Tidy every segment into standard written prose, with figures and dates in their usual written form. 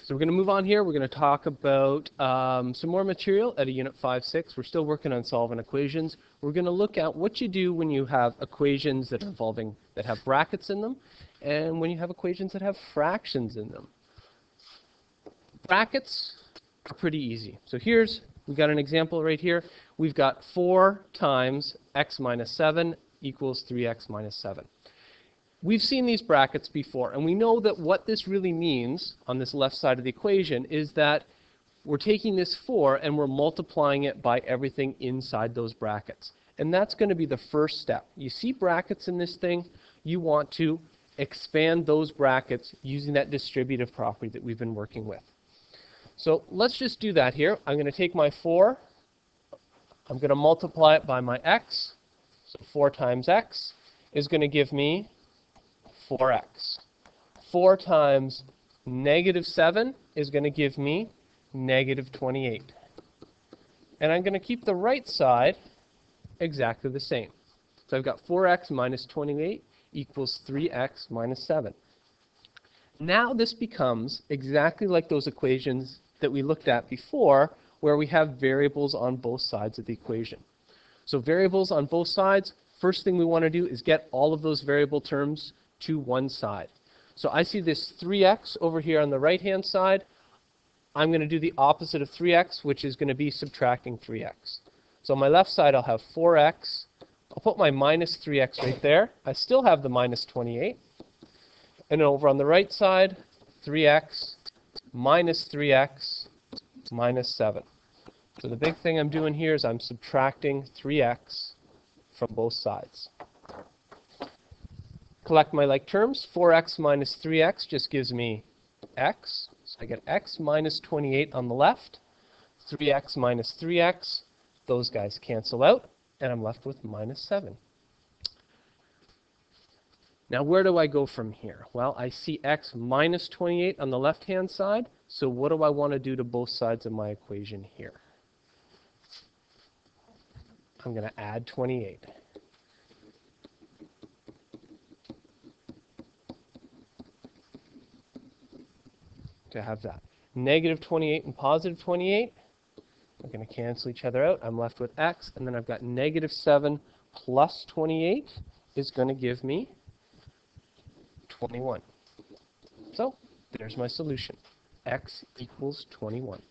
So we're going to move on here. We're going to talk about some more material at a Unit 5-6. We're still working on solving equations. We're going to look at what you do when you have equations that have brackets in them, and when you have equations that have fractions in them. Brackets are pretty easy. So we've got an example right here. We've got 4 times x minus 7 equals 3x minus 7. We've seen these brackets before, and we know that what this really means on this left side of the equation is that we're taking this 4 and we're multiplying it by everything inside those brackets. And that's going to be the first step. You see brackets in this thing, you want to expand those brackets using that distributive property that we've been working with. So let's just do that here. I'm going to take my 4, I'm going to multiply it by my x. So 4 times x is going to give me 4x. 4 times negative 7 is going to give me negative 28. And I'm going to keep the right side exactly the same. So I've got 4x minus 28 equals 3x minus 7. Now this becomes exactly like those equations that we looked at before, where we have variables on both sides of the equation. So variables on both sides, first thing we want to do is get all of those variable terms to one side. So I see this 3x over here on the right-hand side. I'm going to do the opposite of 3x, which is going to be subtracting 3x. So on my left side, I'll have 4x. I'll put my minus 3x right there. I still have the minus 28. And then over on the right side, 3x minus 3x minus 7. So the big thing I'm doing here is I'm subtracting 3x from both sides. Collect my like terms. 4x minus 3x just gives me x. So I get x minus 28 on the left. 3x minus 3x. Those guys cancel out. And I'm left with minus 7. Now where do I go from here? Well, I see x minus 28 on the left-hand side. So what do I want to do to both sides of my equation here? I'm going to add 28. To have that. Negative 28 and positive 28 are going to cancel each other out. I'm left with x, and then I've got negative 7 plus 28 is going to give me 21. So there's my solution. X equals 21.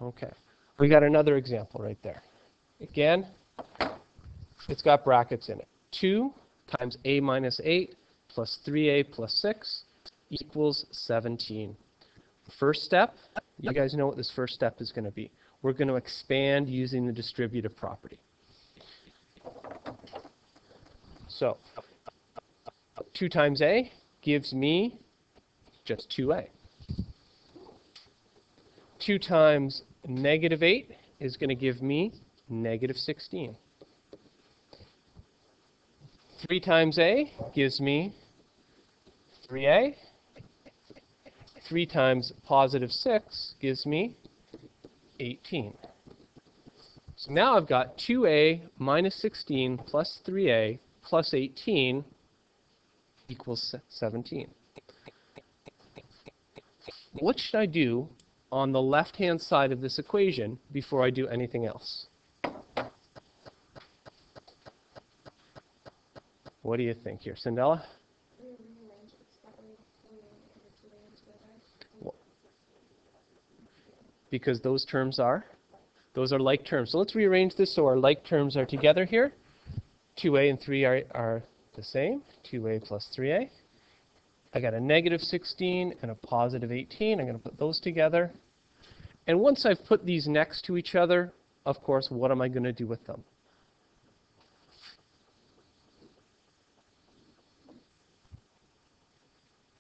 Okay. We got another example right there. Again, it's got brackets in it. 2 times a minus 8 plus 3a plus 6 equals 17. First step, you guys know what this first step is going to be. We're going to expand using the distributive property. So 2 times a gives me just 2a. 2 times negative 8 is going to give me negative 16. 3 times a gives me 3a. 3 times positive 6 gives me 18. So now I've got 2a minus 16 plus 3a plus 18 equals 17. What should I do on the left-hand side of this equation before I do anything else? What do you think here, Cindella? Because those are like terms. So let's rearrange this so our like terms are together here. 2a and 3 are the same. 2a plus 3a. I got a negative 16 and a positive 18. I'm going to put those together. And once I've put these next to each other, of course, what am I going to do with them?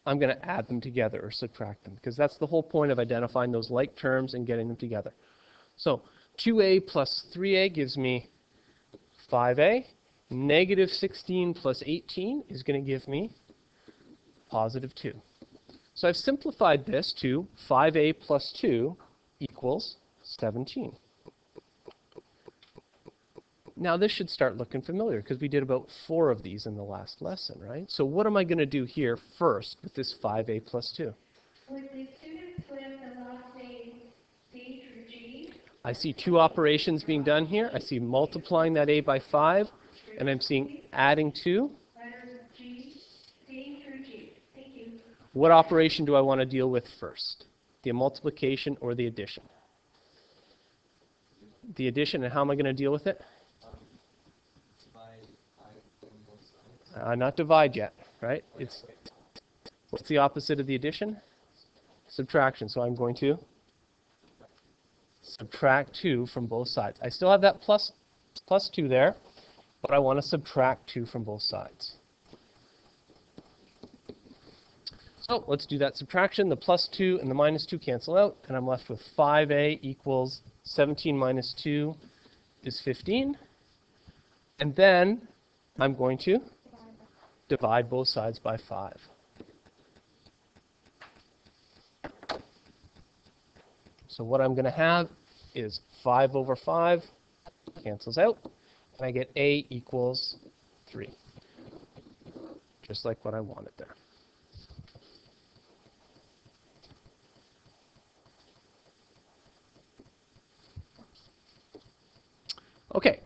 I'm going to add them together or subtract them, because that's the whole point of identifying those like terms and getting them together. So 2a plus 3a gives me 5a. Negative 16 plus 18 is going to give me positive 2. So I've simplified this to 5a plus 2 equals 17. Now this should start looking familiar because we did about 4 of these in the last lesson, right? So what am I going to do here first with this 5a plus 2? Would the students flip the last say C through G? I see 2 operations being done here. I see multiplying that a by 5, and I'm seeing adding 2. Letters G, C through G. Thank you. What operation do I want to deal with first? The multiplication or the addition? The addition, and how am I going to deal with it? Not divide yet, right? What's the opposite of the addition? Subtraction. So I'm going to subtract 2 from both sides. I still have that plus 2 there, but I want to subtract 2 from both sides. So let's do that subtraction. The plus 2 and the minus 2 cancel out, and I'm left with 5a equals 17 minus 2 is 15. And then I'm going to divide both sides by 5. So what I'm going to have is 5 over 5 cancels out, and I get a equals 3, just like what I wanted there. Okay,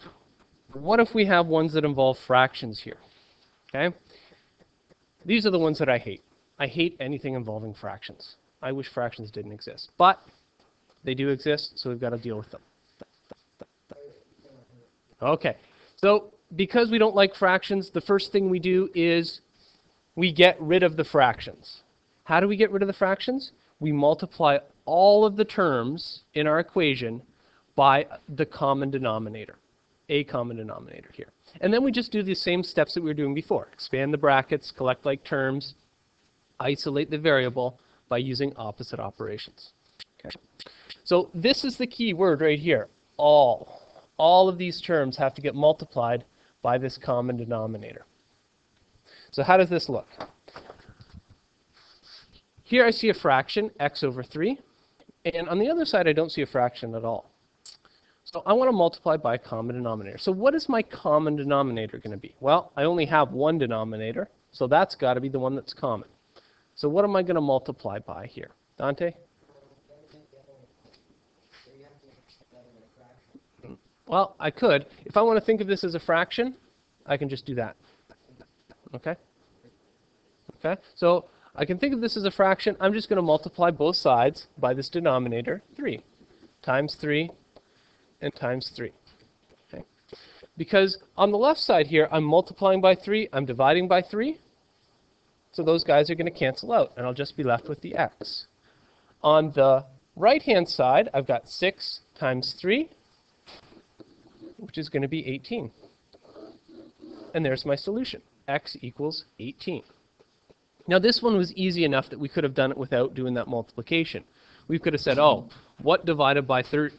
what if we have ones that involve fractions here? Okay, these are the ones that I hate. I hate anything involving fractions. I wish fractions didn't exist, but they do exist, so we've got to deal with them. Okay, so because we don't like fractions, the first thing we do is we get rid of the fractions. How do we get rid of the fractions? We multiply all of the terms in our equation by the common denominator, a common denominator here. And then we just do the same steps that we were doing before. Expand the brackets, collect like terms, isolate the variable by using opposite operations. Okay. So this is the key word right here, all. All of these terms have to get multiplied by this common denominator. So how does this look? Here I see a fraction, x over 3. And on the other side, I don't see a fraction at all. So I want to multiply by a common denominator. So what is my common denominator going to be? Well, I only have one denominator, so that's got to be the one that's common. So what am I going to multiply by here? Dante? Well, I could. If I want to think of this as a fraction, I can just do that. Okay? Okay? So I can think of this as a fraction. I'm just going to multiply both sides by this denominator, 3, times 3, and times 3. Okay? Because on the left side here, I'm multiplying by 3, I'm dividing by 3. So those guys are going to cancel out, and I'll just be left with the x. On the right-hand side, I've got 6 times 3, which is going to be 18. And there's my solution. X equals 18. Now this one was easy enough that we could have done it without doing that multiplication. We could have said, oh, what divided by 3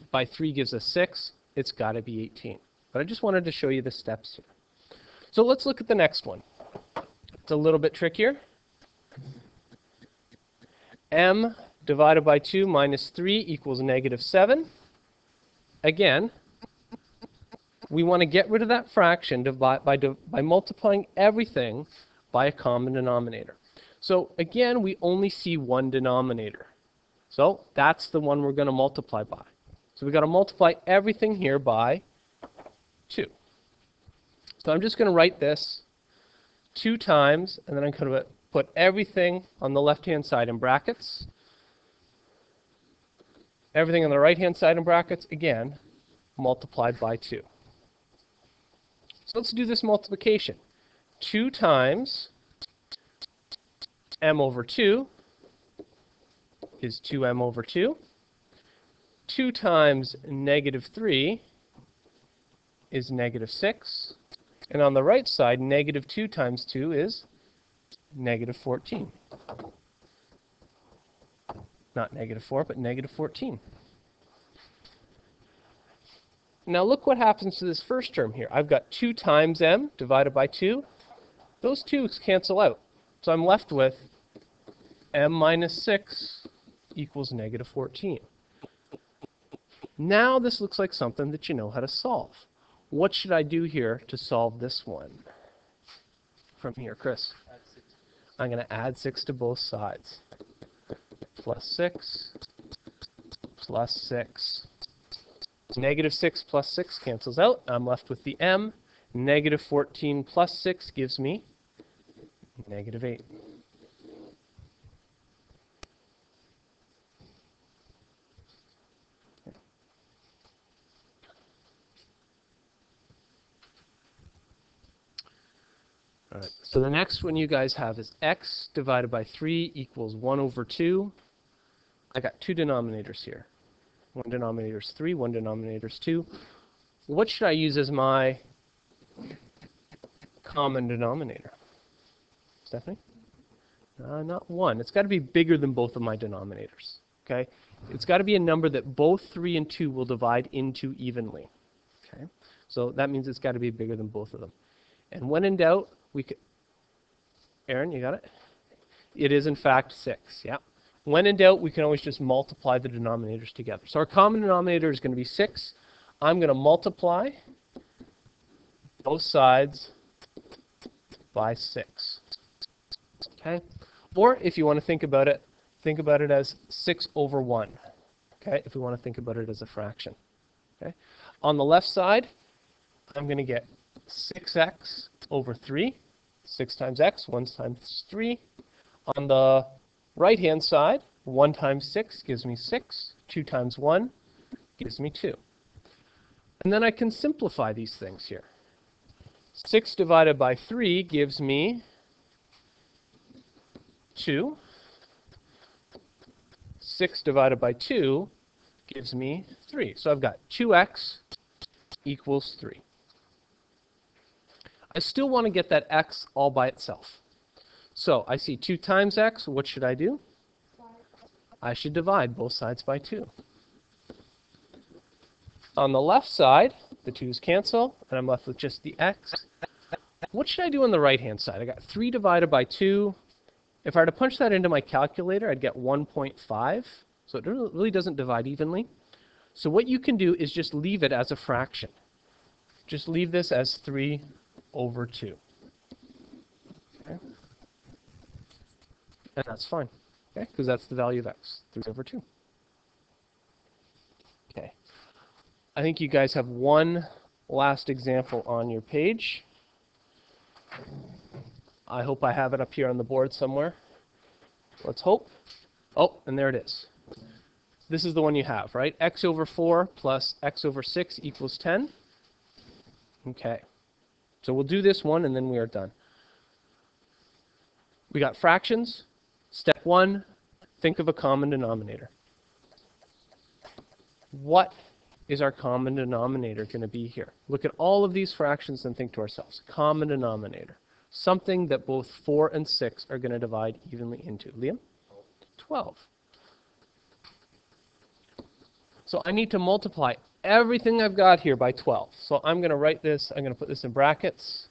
gives us 6? It's got to be 18. But I just wanted to show you the steps here. So let's look at the next one. It's a little bit trickier. M divided by 2 minus 3 equals negative 7. Again, we want to get rid of that fraction by multiplying everything by a common denominator. So again, we only see one denominator. So that's the one we're going to multiply by. So we've got to multiply everything here by 2. So I'm just going to write this 2 times, and then I'm going to put everything on the left-hand side in brackets. Everything on the right-hand side in brackets, again, multiplied by 2. So let's do this multiplication. 2 times m over 2 is 2m over 2. 2 times negative 3 is negative 6. And on the right side, negative 2 times 2 is negative 14. Not negative 4, but negative 14. Now look what happens to this first term here. I've got 2 times m divided by 2. Those 2's cancel out. So I'm left with m minus 6 equals negative 14. Now this looks like something that you know how to solve. What should I do here to solve this one? From here, Chris. I'm going to add 6 to both sides. Plus 6, plus 6. Negative 6 plus 6 cancels out. I'm left with the m. Negative 14 plus 6 gives me negative 8. All right, so the next one you guys have is x divided by 3 equals 1 over 2. I got two denominators here. One denominator is 3, one denominator is 2. What should I use as my common denominator? Stephanie? Not 1. It's got to be bigger than both of my denominators. Okay? It's got to be a number that both 3 and 2 will divide into evenly. Okay? So that means it's got to be bigger than both of them. And when in doubt, we could... Aaron, you got it? It is in fact 6. Yeah. When in doubt, we can always just multiply the denominators together. So our common denominator is going to be 6. I'm going to multiply both sides by 6. Okay? Or if you want to think about it as 6 over 1. Okay? If we want to think about it as a fraction. Okay? On the left side, I'm going to get 6x over 3. 6 times x, 1 times 3. On the right-hand side, 1 times 6 gives me 6. 2 times 1 gives me 2. And then I can simplify these things here. 6 divided by 3 gives me 2. 6 divided by 2 gives me 3. So I've got 2x equals 3. I still want to get that x all by itself. So I see 2 times x. What should I do? I should divide both sides by 2. On the left side, the 2's cancel, and I'm left with just the x. What should I do on the right-hand side? I got 3 divided by 2. If I were to punch that into my calculator, I'd get 1.5. So it really doesn't divide evenly. So what you can do is just leave it as a fraction. Just leave this as 3 over 2. Okay? And that's fine, okay? Because that's the value of x, 3 over 2. Okay. I think you guys have one last example on your page. I hope I have it up here on the board somewhere. Let's hope. Oh, and there it is. This is the one you have, right? X over 4 plus x over 6 equals 10. Okay. So we'll do this one, and then we are done. We got fractions. Step 1, think of a common denominator. What is our common denominator going to be here? Look at all of these fractions and think to ourselves, common denominator. Something that both 4 and 6 are going to divide evenly into. Liam? 12. So I need to multiply everything I've got here by 12. So I'm going to write this, I'm going to put this in brackets.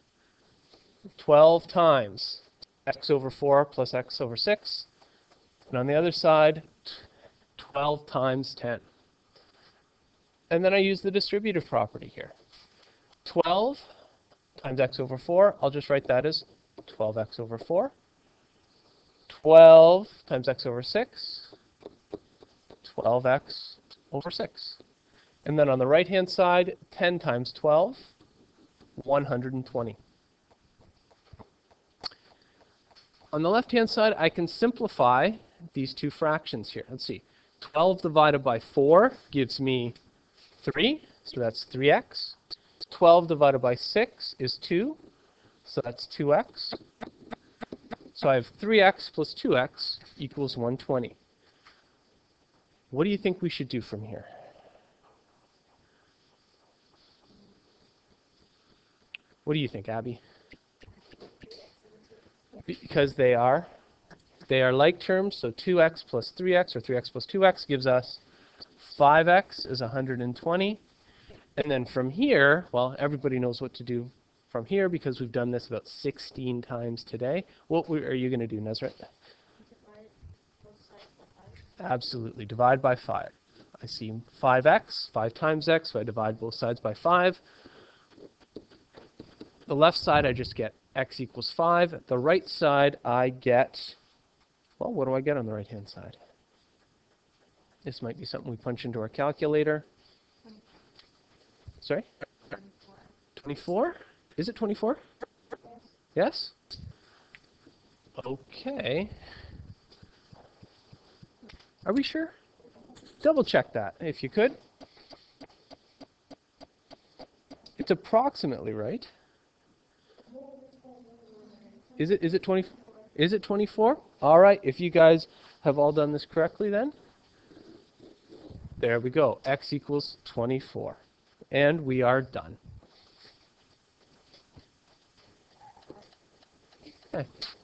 12 times x over 4 plus x over 6. And on the other side, 12 times 10. And then I use the distributive property here. 12 times x over 4, I'll just write that as 12x over 4. 12 times x over 6, 12x over 6. And then on the right-hand side, 10 times 12, 120. On the left-hand side, I can simplify these two fractions here. Let's see. 12 divided by 4 gives me 3, so that's 3x. 12 divided by 6 is 2, so that's 2x. So I have 3x plus 2x equals 120. What do you think we should do from here? What do you think, Abby? Because they are like terms, so 2x plus 3x or 3x plus 2x gives us 5x is 120. And then from here, well, everybody knows what to do from here because we've done this about 16 times today. What are you going to do, Nezrit? Divide both sides by 5. Absolutely. Divide by 5. I see 5x, 5 times x, so I divide both sides by 5. the left side I just get x equals 5. The right side I get, well, what do I get on the right-hand side? This might be something we punch into our calculator. Sorry? 24? Is it 24? Yes? Okay. Are we sure? Double check that if you could. It's approximately right. Is it 20? Is it 24? All right. If you guys have all done this correctly, then there we go. X equals 24, and we are done. Okay.